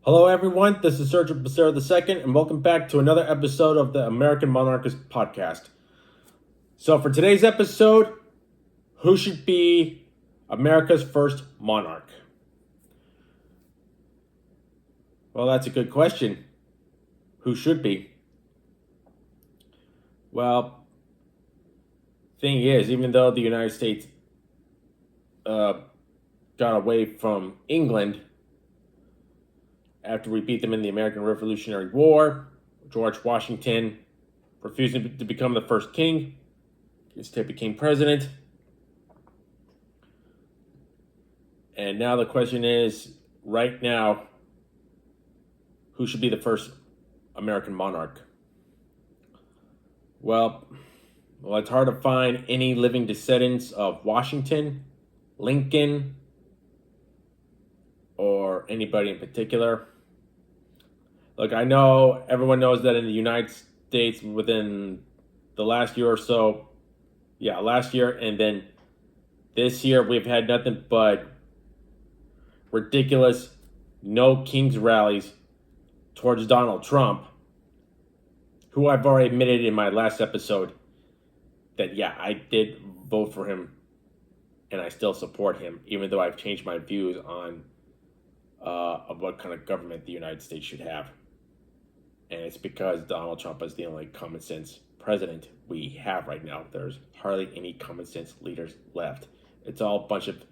Hello, everyone. This is Sergeant Becerra II, and welcome back to another episode of the American Monarchist Podcast. So, for today's episode, who should be America's first monarch? Well, that's a good question. Who should be? Well, thing is, even though the United States got away from England after we beat them in the American Revolutionary War, George Washington refusing to become the first king, instead became president. And now the question is, right now, who should be the first American monarch? Well, it's hard to find any living descendants of Washington, Lincoln, or anybody in particular. Look, I know everyone knows that in the United States within the last year or so, last year and then this year, we've had nothing but ridiculous no kings rallies towards Donald Trump, who I've already admitted in my last episode that, I did vote for him and I still support him, even though I've changed my views on of what kind of government the United States should have. And it's because Donald Trump is the only common sense president we have right now. There's hardly any common sense leaders left. It's all a bunch of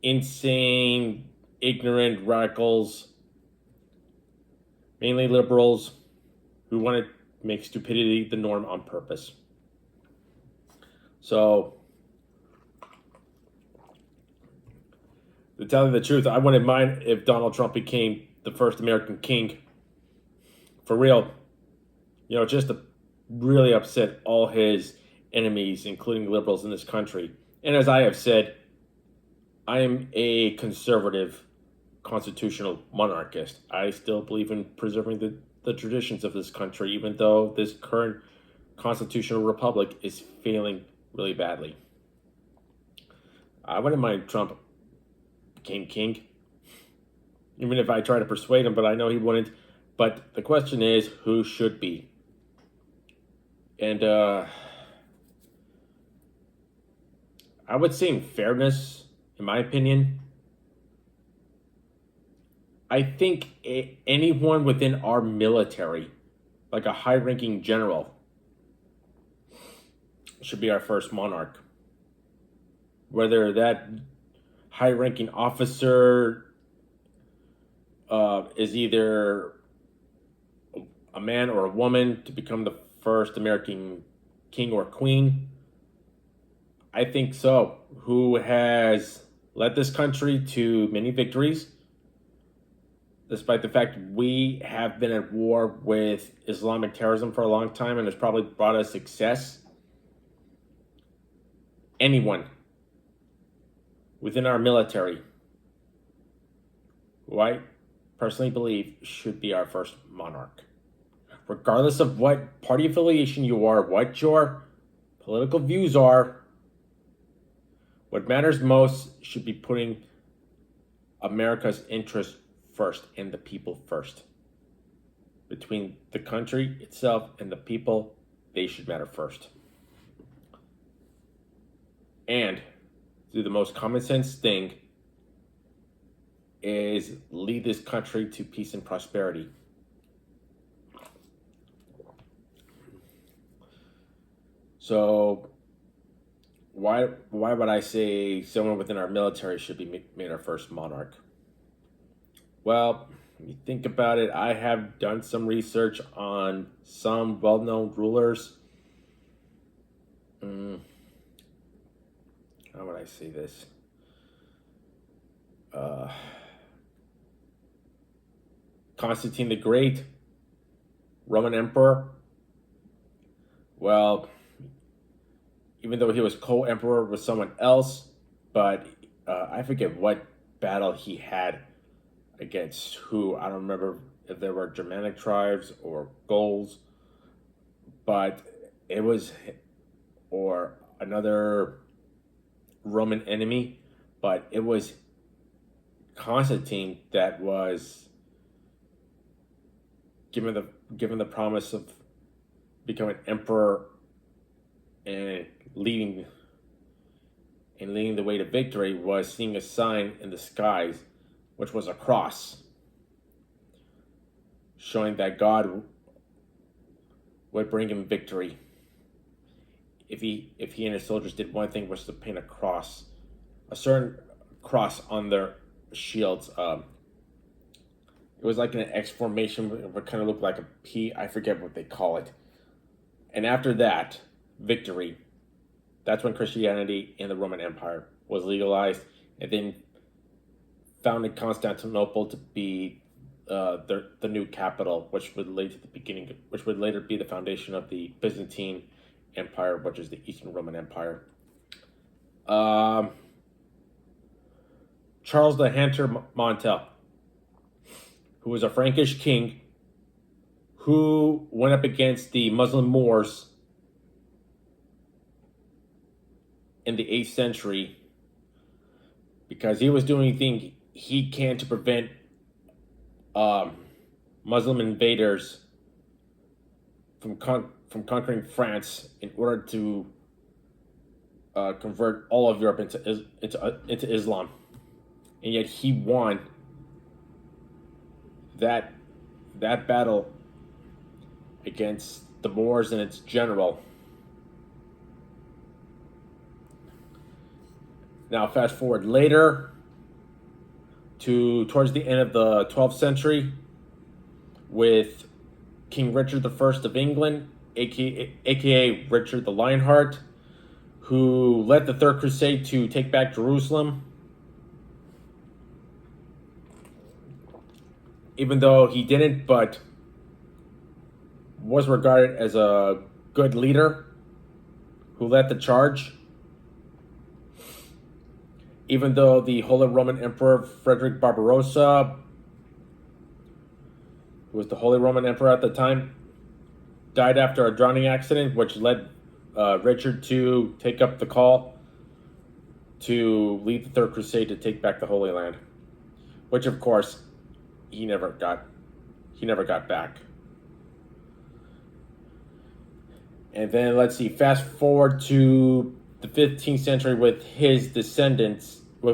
insane, ignorant radicals, mainly liberals, who want to make stupidity the norm on purpose. So, to tell you the truth, I wouldn't mind if Donald Trump became the first American king. For real. Just to really upset all his enemies, including liberals in this country. And as I have said, I am a conservative constitutional monarchist. I still believe in preserving the traditions of this country, even though this current constitutional republic is failing really badly. I wouldn't mind Trump became king, even if I try to persuade him, but I know he wouldn't. But the question is, who should be? And I would say, in fairness, in my opinion, I think anyone within our military, like a high-ranking general, should be our first monarch. Whether that high-ranking officer is either a man or a woman to become the first American king or queen, I think so. Who has led this country to many victories, despite the fact we have been at war with Islamic terrorism for a long time, and has probably brought us success. Anyone within our military, who I personally believe should be our first monarch. Regardless of what party affiliation you are, what your political views are, what matters most should be putting America's interests first and the people first. Between the country itself and the people, they should matter first. And do the most common sense thing is lead this country to peace and prosperity. So why would I say someone within our military should be made our first monarch? Well, when you think about it, I have done some research on some well-known rulers. How would I say this? Constantine the Great, Roman Emperor. Well, even though he was co-emperor with someone else, but I forget what battle he had against who. I don't remember if there were Germanic tribes or Gauls, but it was, or another Roman enemy, but it was Constantine that was given the promise of becoming emperor and leading the way to victory, was seeing a sign in the skies, which was a cross, showing that God would bring him victory. If he and his soldiers did one thing, was to paint a cross, a certain cross on their shields. It was like an X formation, it kind of looked like a P. I forget what they call it. And after that, victory. That's when Christianity in the Roman Empire was legalized, and then founded Constantinople to be the new capital, which would later be the foundation of the Byzantine Empire, which is the Eastern Roman Empire. Charles the Hunter Montel, who was a Frankish king who went up against the Muslim Moors in the 8th century, because he was doing anything he can to prevent Muslim invaders from conquering France in order to convert all of Europe into Islam, and yet he won that battle against the Moors and its general. Now, fast forward later to towards the end of the 12th century, with King Richard I of England, aka Richard the Lionheart, who led the Third Crusade to take back Jerusalem. Even though he didn't, but was regarded as a good leader who led the charge. Even though the Holy Roman Emperor Frederick Barbarossa, who was the Holy Roman Emperor at the time, died after a drowning accident, which led Richard to take up the call to lead the Third Crusade to take back the Holy Land, which of course he never got back. And then let's see, fast forward to the 15th century with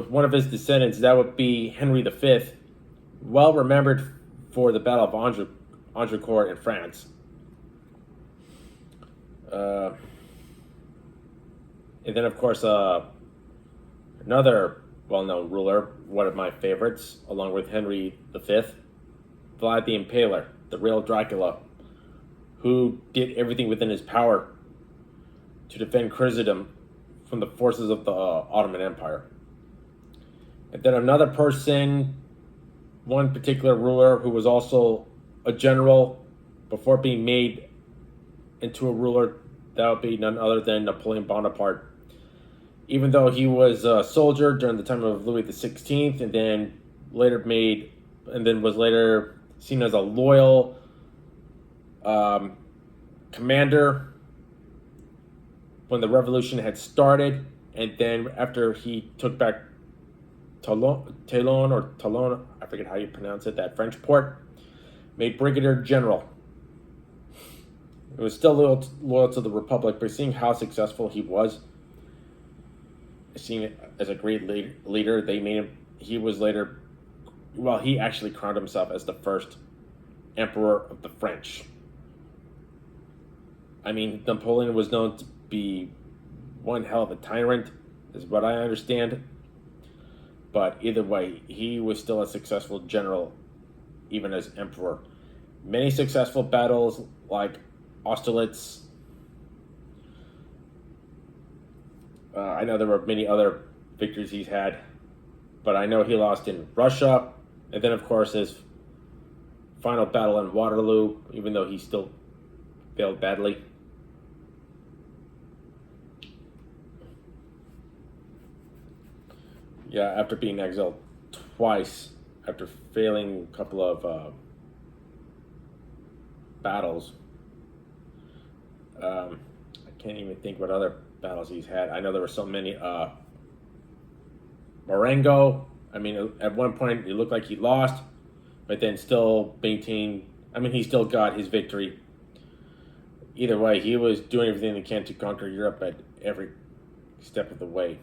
one of his descendants, that would be Henry V, well remembered for the Battle of Agincourt in France. And then, of course, another well-known ruler, one of my favorites, along with Henry V, Vlad the Impaler, the real Dracula, who did everything within his power to defend Christendom from the forces of the Ottoman Empire. And then another person, one particular ruler who was also a general before being made into a ruler, that would be none other than Napoleon Bonaparte. Even though he was a soldier during the time of Louis XVI, and then was later seen as a loyal commander when the revolution had started, and then after he took back Toulon, I forget how you pronounce it, that French port, made brigadier general. He was still loyal to the Republic, but seeing how successful he was, seeing it as a great leader, they made him. He was later, he actually crowned himself as the first emperor of the French. I mean, Napoleon was known to be one hell of a tyrant, is what I understand. But either way, he was still a successful general, even as emperor. Many successful battles like Austerlitz. I know there were many other victories he's had, but I know he lost in Russia, and then of course his final battle in Waterloo, even though he still failed badly. Yeah, after being exiled twice, after failing a couple of battles. I can't even think what other battles he's had. I know there were so many. Marengo, I mean, at one point it looked like he lost, but then still maintained I mean, he still got his victory. Either way, he was doing everything he can to conquer Europe at every step of the way.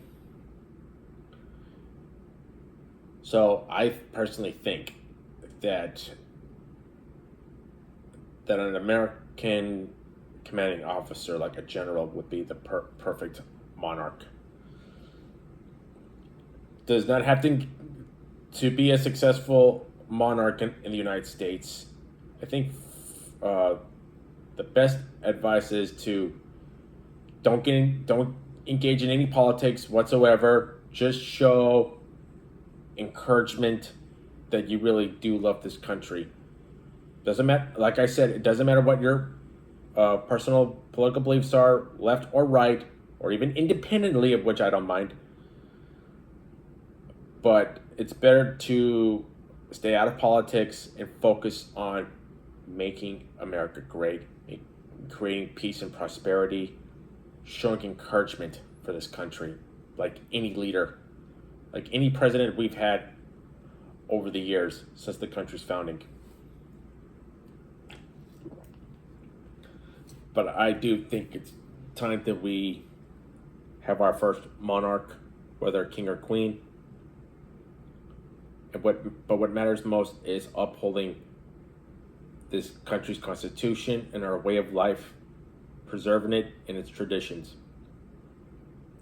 So I personally think that an American commanding officer like a general would be the perfect monarch. Does not have to be a successful monarch in the United States. I think the best advice is to don't engage in any politics whatsoever. Just show encouragement that you really do love this country. Doesn't matter. Like I said, it doesn't matter what your personal political beliefs are, left or right, or even independently, of which I don't mind. But it's better to stay out of politics and focus on making America great, creating peace and prosperity, showing encouragement for this country, like any leader, like any president we've had over the years since the country's founding. But I do think it's time that we have our first monarch, whether king or queen. But what matters most is upholding this country's constitution and our way of life, preserving it and its traditions.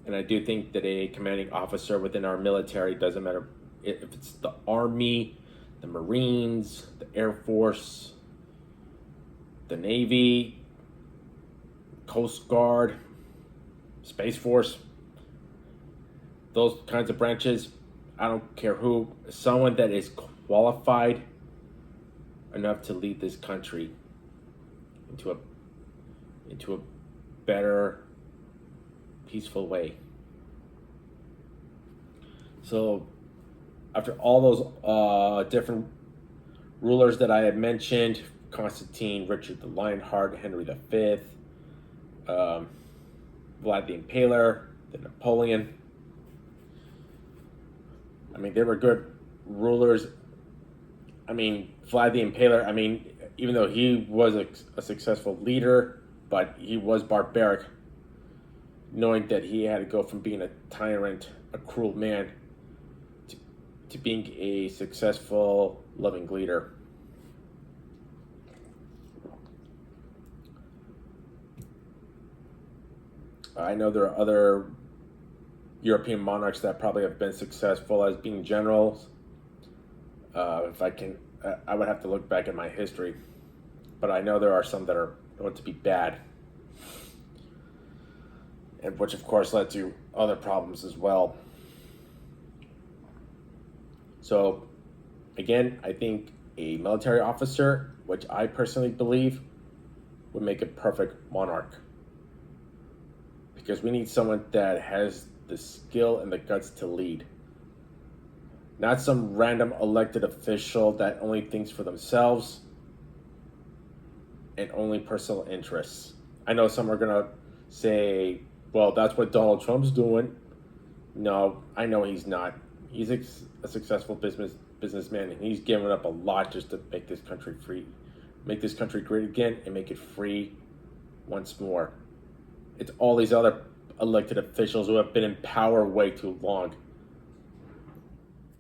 And I do think that a commanding officer within our military, doesn't matter if it's the Army, the Marines, the Air Force, the Navy, Coast Guard, Space Force, those kinds of branches, I don't care who, someone that is qualified enough to lead this country into a better, peaceful way. So after all those different rulers that I had mentioned, Constantine, Richard the Lionheart, Henry V, Vlad the Impaler, the Napoleon, I mean, they were good rulers. I mean, Vlad the Impaler, I mean, even though he was a successful leader, but he was barbaric, knowing that he had to go from being a tyrant, a cruel man, to being a successful, loving leader. I know there are other European monarchs that probably have been successful as being generals. If I can, I would have to look back at my history, but I know there are some that are known to be bad, and which of course led to other problems as well. So, again, I think a military officer, which I personally believe, would make a perfect monarch, because we need someone that has the skill and the guts to lead. Not some random elected official that only thinks for themselves and only personal interests. I know some are going to say, well, that's what Donald Trump's doing. No, I know he's not. He's a successful businessman, and he's given up a lot just to make this country free, make this country great again, and make it free once more. It's all these other elected officials who have been in power way too long,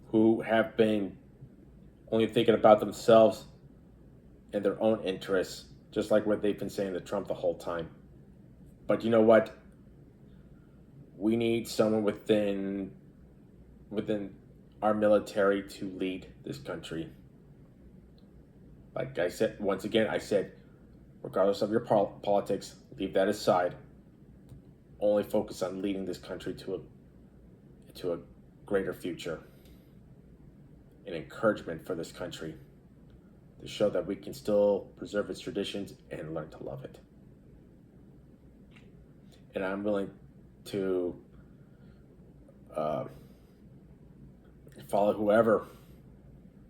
who have been only thinking about themselves and their own interests, just like what they've been saying to Trump the whole time. But you know what? We need someone within our military to lead this country. Like I said, once again, regardless of your politics, leave that aside. Only focus on leading this country to a greater future. An encouragement for this country to show that we can still preserve its traditions and learn to love it. And I'm willing to follow whoever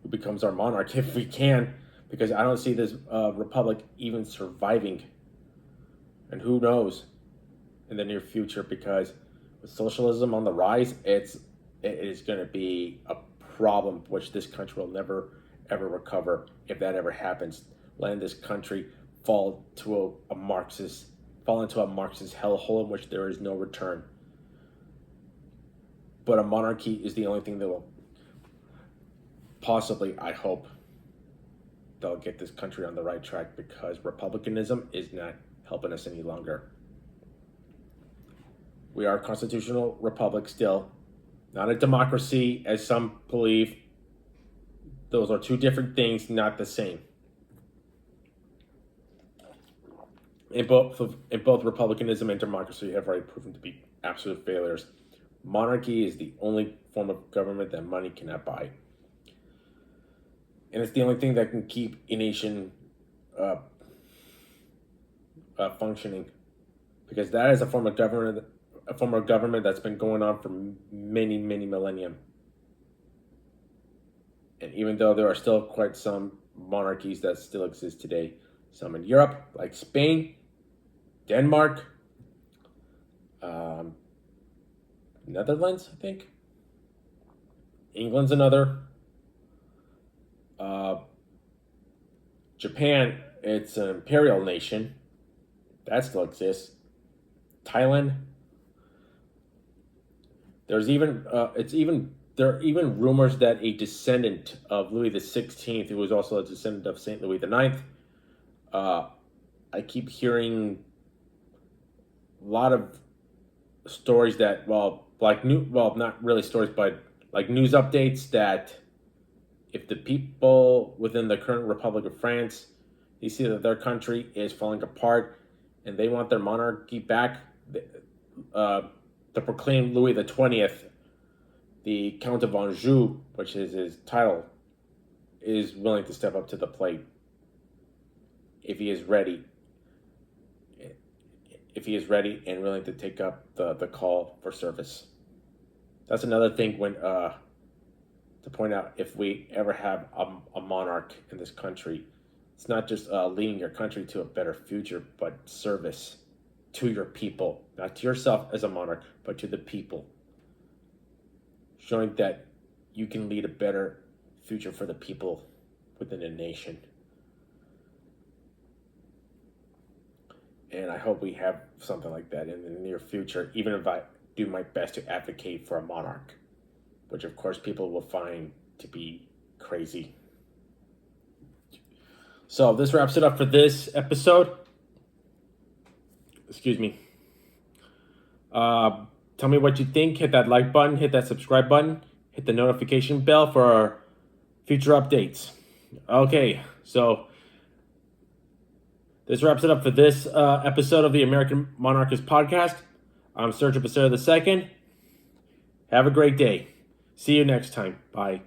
who becomes our monarch if we can, because I don't see this republic even surviving. And who knows in the near future, because with socialism on the rise, it is going to be a problem which this country will never ever recover if that ever happens. letting this country fall into a Marxist hellhole in which there is no return. But a monarchy is the only thing that will possibly, I hope, they'll get this country on the right track, because republicanism is not helping us any longer. We are a constitutional republic still, not a democracy as some believe. Those are two different things, not the same. In both republicanism and democracy have already proven to be absolute failures. Monarchy is the only form of government that money cannot buy. And it's the only thing that can keep a nation functioning. Because that is a form of government that's been going on for many, many millennia. And even though there are still quite some monarchies that still exist today, some in Europe, like Spain, Denmark, Netherlands, I think. England's another. Japan, it's an imperial nation. That still exists. Thailand. There are even rumors that a descendant of Louis XVI, who was also a descendant of Saint Louis IX, I keep hearing a lot of stories that, not really stories, but like news updates that if the people within the current Republic of France, they see that their country is falling apart and they want their monarchy back, to proclaim Louis the 20th, the Count of Anjou, which is his title, is willing to step up to the plate if he is ready. If he is ready and willing to take up the call for service. That's another thing to point out, if we ever have a monarch in this country, it's not just leading your country to a better future, but service to your people, not to yourself as a monarch, but to the people. Showing that you can lead a better future for the people within a nation. And I hope we have something like that in the near future, even if I do my best to advocate for a monarch, which of course people will find to be crazy. So this wraps it up for this episode. Excuse me. Tell me what you think. Hit that like button, hit that subscribe button, hit the notification bell for our future updates. Okay, so this wraps it up for this episode of the American Monarchist Podcast. I'm Sergio Becerra II. Have a great day. See you next time. Bye.